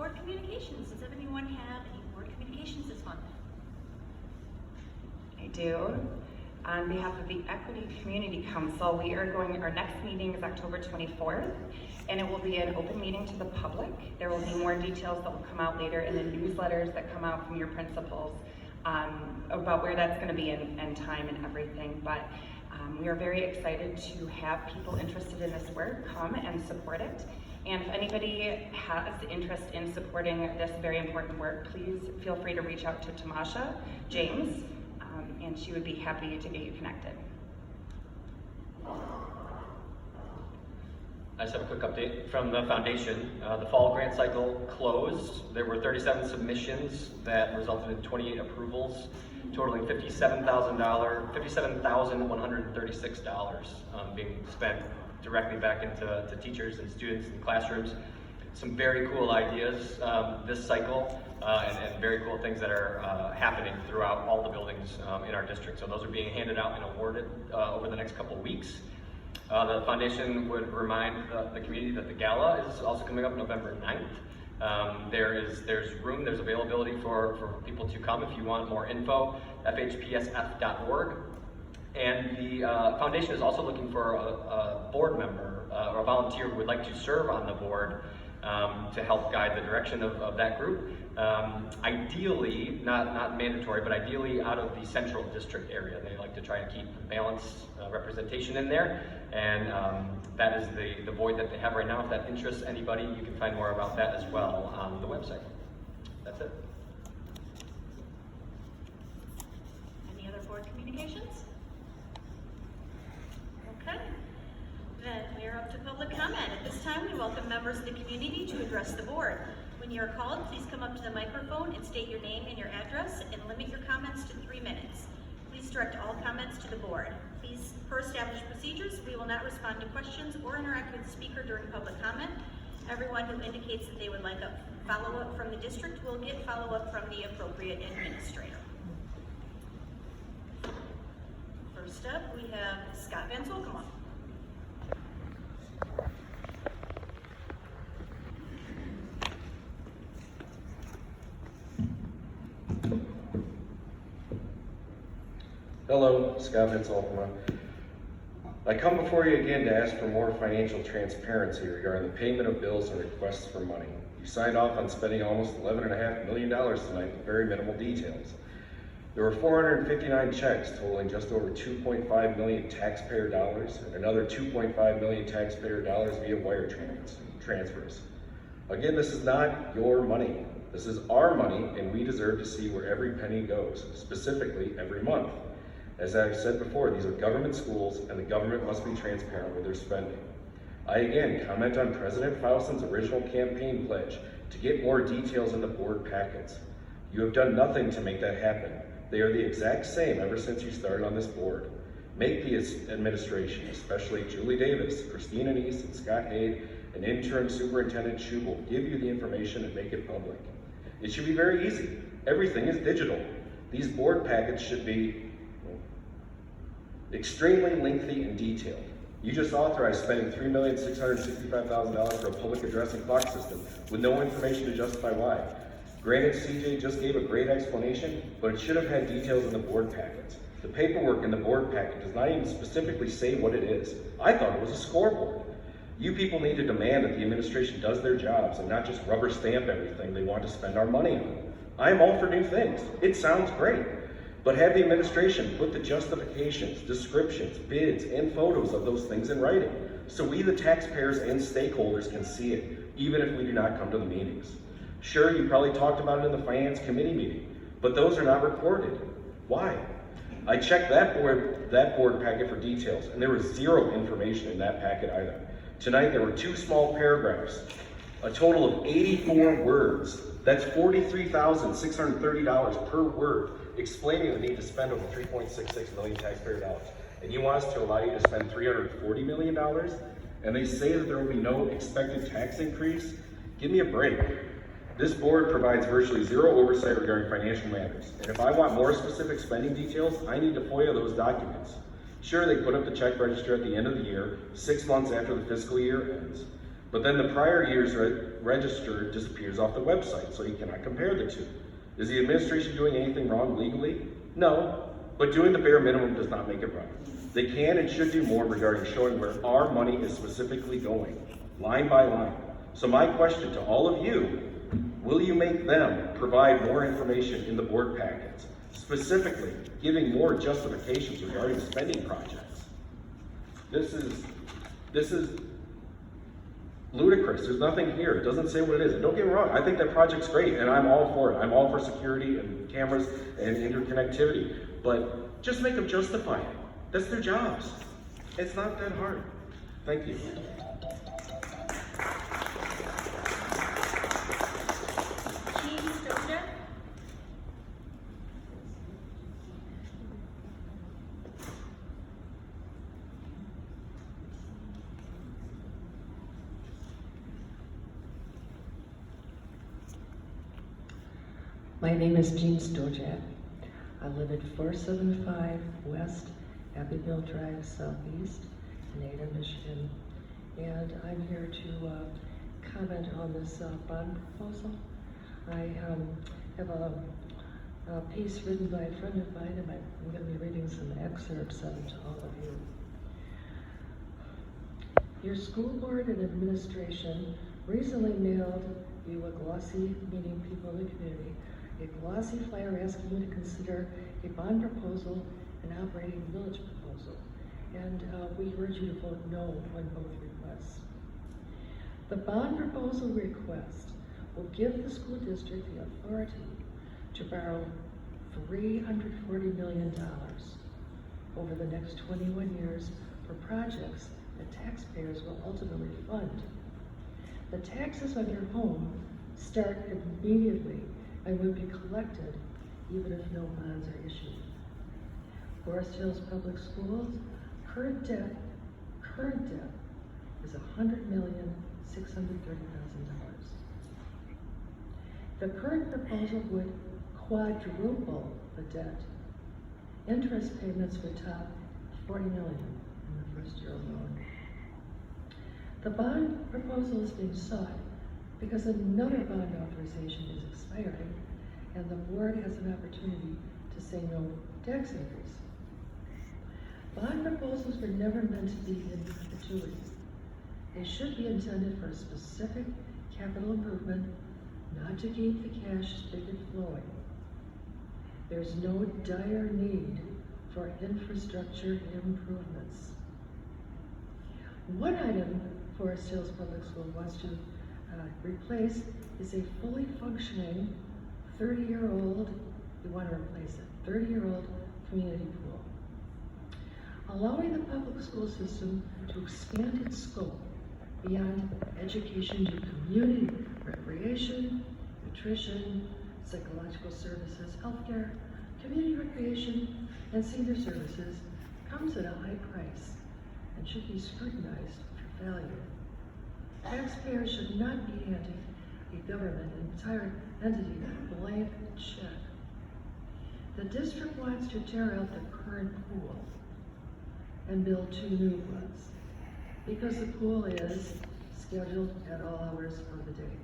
Board communications. Does anyone have any board communications this month? I do. On behalf of the Equity Community Council, our next meeting is October 24th, and it will be an open meeting to the public. There will be more details that will come out later in the newsletters that come out from your principals about where that's going to be and time and everything. But we are very excited to have people interested in this work come and support it. And if anybody has interest in supporting this very important work, please feel free to reach out to Tamasha James, and she would be happy to get you connected. I just have a quick update from the foundation. The fall grant cycle closed. There were 37 submissions that resulted in 28 approvals, totaling $57,136 being spent directly back into teachers and students and classrooms. Some very cool ideas this cycle and very cool things that are happening throughout all the buildings in our district. So those are being handed out and awarded over the next couple of weeks. The foundation would remind the community that the gala is also coming up November 9th. There's room, there's availability for people to come if you want more info, FHPSF.org. And the foundation is also looking for a board member or a volunteer who would like to serve on the board to help guide the direction of that group. Ideally, not mandatory, but ideally out of the central district area. They like to try and keep balanced representation in there. And that is the void that they have right now. If that interests anybody, you can find more about that as well on the website. That's it. Any other board communications? Okay. Then we are up to public comment. At this time, we welcome members of the community to address the board. When you are called, please come up to the microphone and state your name and your address, and limit your comments to 3 minutes. Please direct all comments to the board. Please, per established procedures, we will not respond to questions or interact with the speaker during public comment. Everyone who indicates that they would like a follow-up from the district will get follow-up from the appropriate administrator. First up, we have Scott Van Zol. Come on. Hello, Scott Van Zol. I come before you again to ask for more financial transparency regarding the payment of bills and requests for money. You signed off on spending almost $11.5 million tonight with very minimal details. There were 459 checks totaling just over 2.5 million taxpayer dollars and another 2.5 million taxpayer dollars via wire transfers. Again, this is not your money. This is our money, and we deserve to see where every penny goes, specifically every month. As I've said before, these are government schools, and the government must be transparent with their spending. I again comment on President Faustin's original campaign pledge to get more details in the board packets. You have done nothing to make that happen. They are the exact same ever since you started on this board. Make the administration, especially Julie Davis, Christina Neese, and Scott Haid, and interim superintendent Schubel, give you the information and make it public. It should be very easy. Everything is digital. These board packets should be extremely lengthy and detailed. You just authorized spending $3,665,000 for a public address and clock system with no information to justify why. Granted, CJ just gave a great explanation, but it should have had details in the board packets. The paperwork in the board packet does not even specifically say what it is. I thought it was a scoreboard. You people need to demand that the administration does their jobs and not just rubber stamp everything they want to spend our money on. I am all for new things. It sounds great. But have the administration put the justifications, descriptions, bids, and photos of those things in writing, so we, the taxpayers and stakeholders, can see it, even if we do not come to the meetings. Sure, you probably talked about it in the Finance Committee meeting, but those are not recorded. Why? I checked that board packet for details, and there was zero information in that packet either. Tonight, there were 2 small paragraphs, a total of 84 words. That's $43,630 per word, explaining the need to spend over 3.66 million taxpayer dollars. And you want us to allow you to spend $340 million? And they say that there will be no expected tax increase? Give me a break. This board provides virtually zero oversight regarding financial matters. And if I want more specific spending details, I need to FOIA those documents. Sure, they put up the check register at the end of the year, 6 months after the fiscal year ends. But then the prior year's register disappears off the website, so you cannot compare the two. Is the administration doing anything wrong legally? No, but doing the bare minimum does not make it right. They can and should do more regarding showing where our money is specifically going, line by line. So my question to all of you, will you make them provide more information in the board packets, specifically giving more justifications regarding spending projects? This is ludicrous. There's nothing here. It doesn't say what it is. And don't get me wrong, I think that project's great, and I'm all for it. I'm all for security and cameras and interconnectivity. But just make them justify it. That's their jobs. It's not that hard. Thank you. My name is Jean Stojak. I live at 475 West Abbeville Drive Southeast in Ada, Michigan. And I'm here to comment on this bond proposal. I have a piece written by a friend of mine, and I'm going to be reading some excerpts of it to all of you. Your school board and administration recently mailed you a glossy, meaning people in the community, a glossy flyer asking you to consider a bond proposal and operating village proposal. And we urge you to vote no on both requests. The bond proposal request will give the school district the authority to borrow $340 million over the next 21 years for projects that taxpayers will ultimately fund. The taxes on your home start immediately and will be collected even if no bonds are issued. Forest Hills Public Schools' current debt is $100,630,000. The current proposal would quadruple the debt. Interest payments would top $40 million in the first year alone. The bond proposal is being sought because another bond authorization is expiring and the board has an opportunity to say no tax increase. Bond proposals were never meant to be in perpetuity. They should be intended for a specific capital improvement, not to keep the cash spigot flowing. There's no dire need for infrastructure improvements. One item Forest Hills Public School wants to replace is a fully functioning 30-year-old, we want to replace it, 30-year-old community pool. Allowing the public school system to expand its scope beyond education to community, recreation, nutrition, psychological services, healthcare, community recreation, and senior services comes at a high price and should be scrutinized for value. Taxpayers should not be handing a government, an entire entity, a blank check. The district wants to tear out the current pool and build 2 new ones because the pool is scheduled at all hours of the day.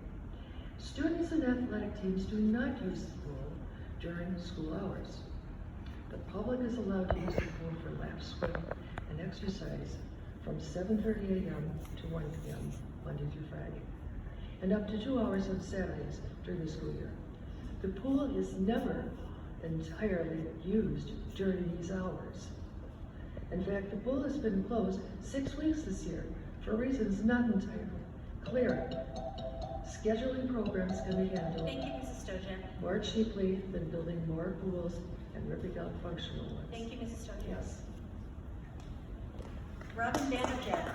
Students and athletic teams do not use the pool during school hours. The public is allowed to use the pool for lap swim and exercise from 7:30 a.m. to 1 p.m. Monday through Friday, and up to 2 hours on Saturdays during the school year. The pool is never entirely used during these hours. In fact, the pool has been closed 6 weeks this year for reasons not entirely clear. Scheduling programs can be handled Thank you, Mrs. Stojak. more cheaply than building more pools and ripping out functional ones. Thank you, Mrs. Stojak. Yes. Robin Bannerjak.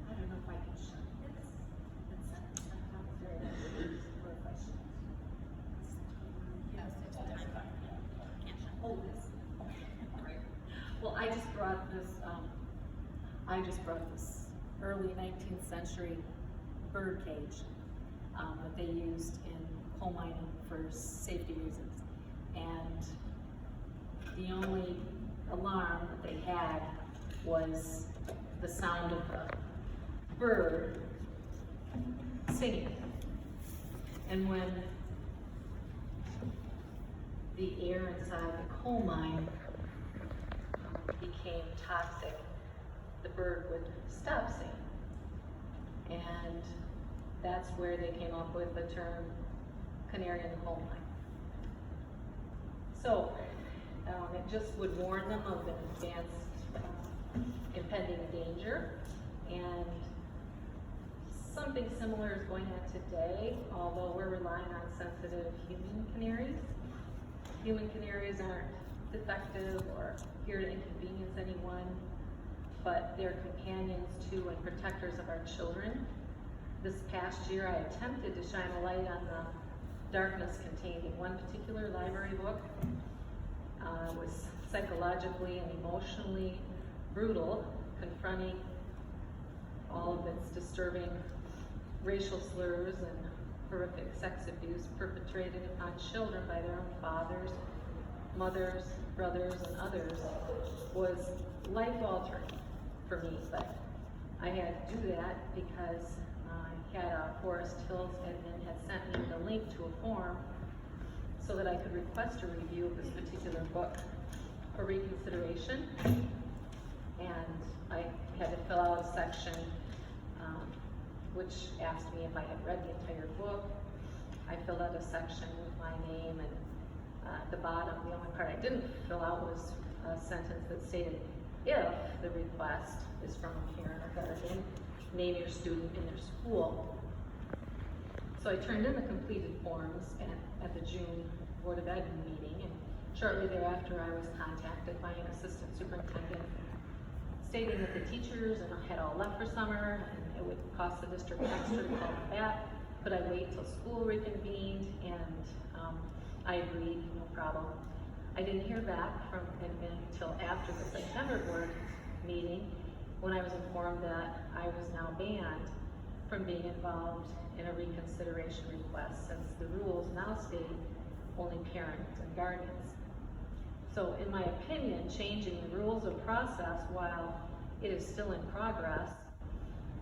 I don't know if I can shut this. Yes, it's a time clock. Oh, this. Right. Well, I just brought this early 19th century bird cage that they used in coal mining for safety reasons. And the only alarm that they had was the sound of a bird singing. And when the air inside the coal mine became toxic, the bird would stop singing. And that's where they came up with the term canary in the coal mine. So it just would warn them of an advanced impending danger. And something similar is going on today, although we're relying on sensitive human canaries. Human canaries aren't defective or here to inconvenience anyone, but they're companions to and protectors of our children. This past year, I attempted to shine a light on the darkness contained in one particular library book. It was psychologically and emotionally brutal, confronting all of its disturbing racial slurs and horrific sex abuse perpetrated upon children by their own fathers, mothers, brothers, and others was life-altering for me. But I had to do that because I had Forest Hills admin had sent me the link to a form so that I could request a review of this particular book for reconsideration. And I had to fill out a section which asked me if I had read the entire book. I filled out a section with my name, and at the bottom, the only part I didn't fill out was a sentence that stated, if the request is from a parent or guardian, name your student in their school. So I turned in the completed forms at the June Board of Ed meeting, and shortly thereafter I was contacted by an assistant superintendent stating that the teachers had all left for summer and it would cost the district extra to call them back. Could I wait till school reconvened? And I agreed, no problem. I didn't hear back from admin until after the September board meeting, when I was informed that I was now banned from being involved in a reconsideration request, since the rules now state only parents and guardians. So in my opinion, changing the rules of process while it is still in progress,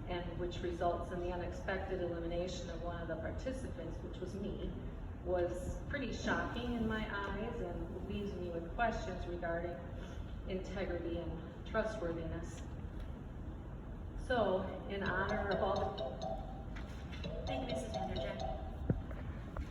and which results in the unexpected elimination of one of the participants, which was me, was pretty shocking in my eyes and leaves me with questions regarding integrity and trustworthiness. So, in honor of all the... Thank you, Mrs. Vanderjack.